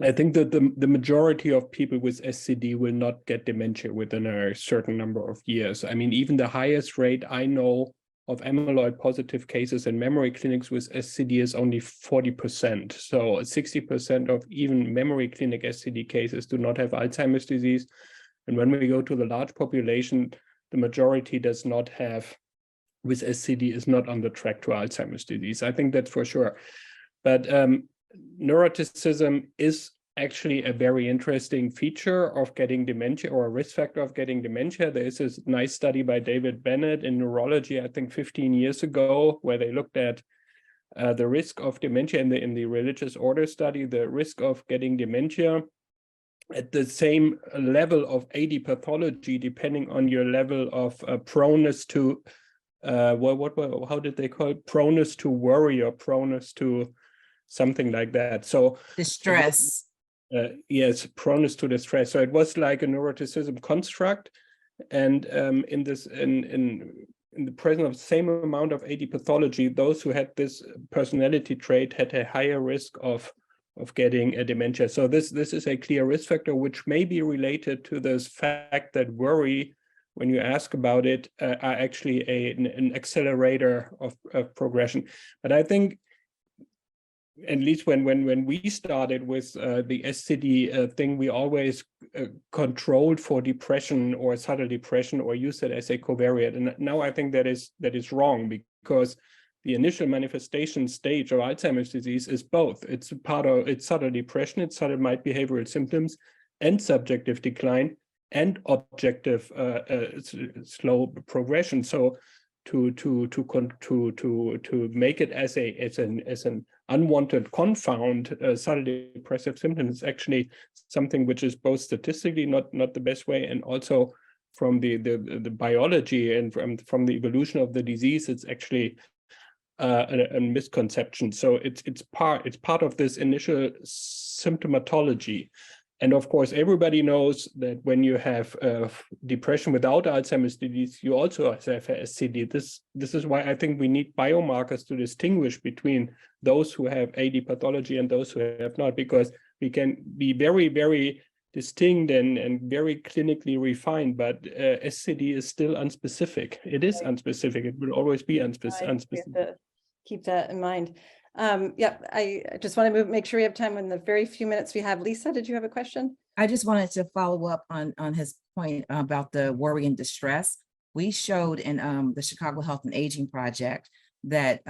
I think that the majority of people with SCD will not get dementia within a certain number of years. I mean, even the highest rate I know of amyloid positive cases in memory clinics with SCD is only 40%. So 60% of even memory clinic SCD cases do not have Alzheimer's disease. And when we go to the large population, the majority does not have, with SCD, is not on the track to Alzheimer's disease. I think that's for sure. But neuroticism is actually a very interesting feature of getting dementia, or a risk factor of getting dementia. There is this nice study by David Bennett in neurology, I think 15 years ago, where they looked at the risk of dementia in the religious order study, the risk of getting dementia at the same level of AD pathology, depending on your level of proneness to how did they call it? Proneness to worry or proneness to something like that. So distress. Yes, proneness to distress. So it was like a neuroticism construct, and in the presence of the same amount of AD pathology, those who had this personality trait had a higher risk of getting a dementia. So this is a clear risk factor, which may be related to this fact that worry, when you ask about it, are actually an accelerator of progression. But I think, at least when we started with the SCD thing, we always controlled for depression or subtle depression, or used it as a covariate. And now I think that is wrong, because the initial manifestation stage of Alzheimer's disease is both. It's subtle depression, it's subtle mild behavioral symptoms, and subjective decline, and objective slow progression. So to make it as an unwanted confound, subtle depressive symptoms, is actually something which is both statistically not the best way, and also from the biology and from the evolution of the disease, it's actually a misconception. So it's part of this initial symptomatology. And of course, everybody knows that when you have depression without Alzheimer's disease, you also have SCD. This is why I think we need biomarkers to distinguish between those who have AD pathology and those who have not, because we can be very, very distinct and very clinically refined, but SCD is still unspecific. It is unspecific. It will always be unspecific. Keep that in mind. I just want to make sure we have time in the very few minutes we have. Lisa, did you have a question? I just wanted to follow up on his point about the worry and distress. We showed in the Chicago Health and Aging Project that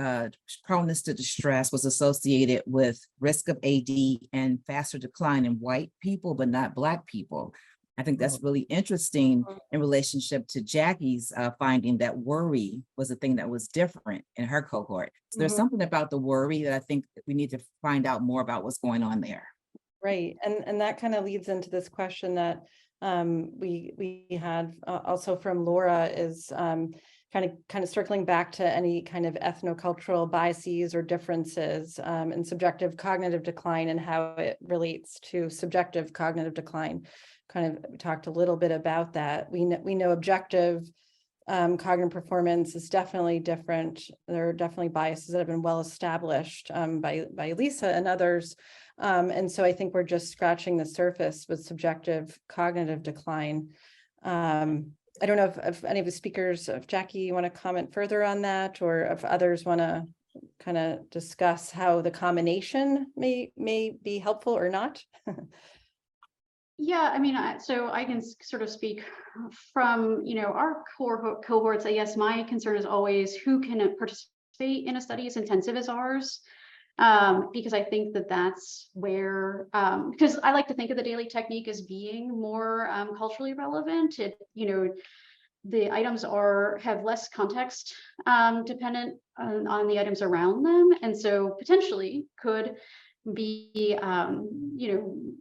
proneness to distress was associated with risk of AD and faster decline in white people, but not Black people. I think that's really interesting in relationship to Jackie's finding that worry was a thing that was different in her cohort. So there's something about the worry that I think we need to find out more about what's going on there. Right, and that kind of leads into this question that we had also from Laura is, kind of circling back to any kind of ethnocultural biases or differences in subjective cognitive decline and how it relates to subjective cognitive decline. Kind of talked a little bit about that. We know objective cognitive performance is definitely different. There are definitely biases that have been well established by Lisa and others. And so I think we're just scratching the surface with subjective cognitive decline. I don't know if any of the speakers, if Jackie, you want to comment further on that, or if others want to kind of discuss how the combination may be helpful or not. Yeah, I mean, so I can sort of speak from, our core cohorts. I guess my concern is always who can participate in a study as intensive as ours. Because I think that that's where, because I like to think of the daily technique as being more culturally relevant. The items have less context dependent on the items around them, and so potentially could be,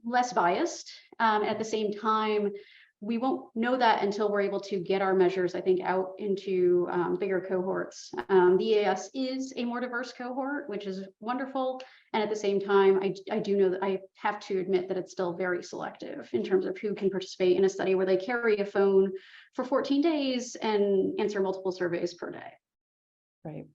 less biased. At the same time, we won't know that until we're able to get our measures, I think, out into bigger cohorts. The EAS is a more diverse cohort, which is wonderful. And at the same time, I do know that I have to admit that it's still very selective in terms of who can participate in a study where they carry a phone for 14 days and answer multiple surveys per day. Right.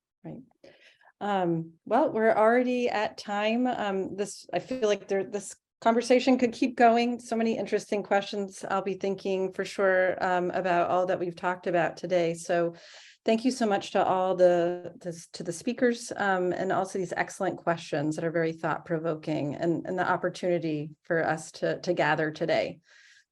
Well, we're already at time. I feel like this conversation could keep going. So many interesting questions. I'll be thinking for sure about all that we've talked about today. So thank you so much to all the speakers and also these excellent questions that are very thought-provoking and the opportunity for us to gather today.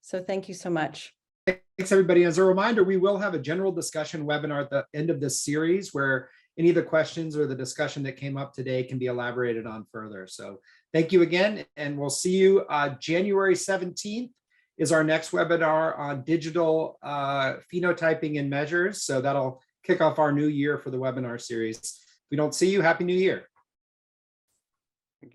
So thank you so much. Thanks, everybody. As a reminder, we will have a general discussion webinar at the end of this series where any of the questions or the discussion that came up today can be elaborated on further. So thank you again, and we'll see you January 17th is our next webinar on digital phenotyping and measures. So that'll kick off our new year for the webinar series. If we don't see you, Happy New Year.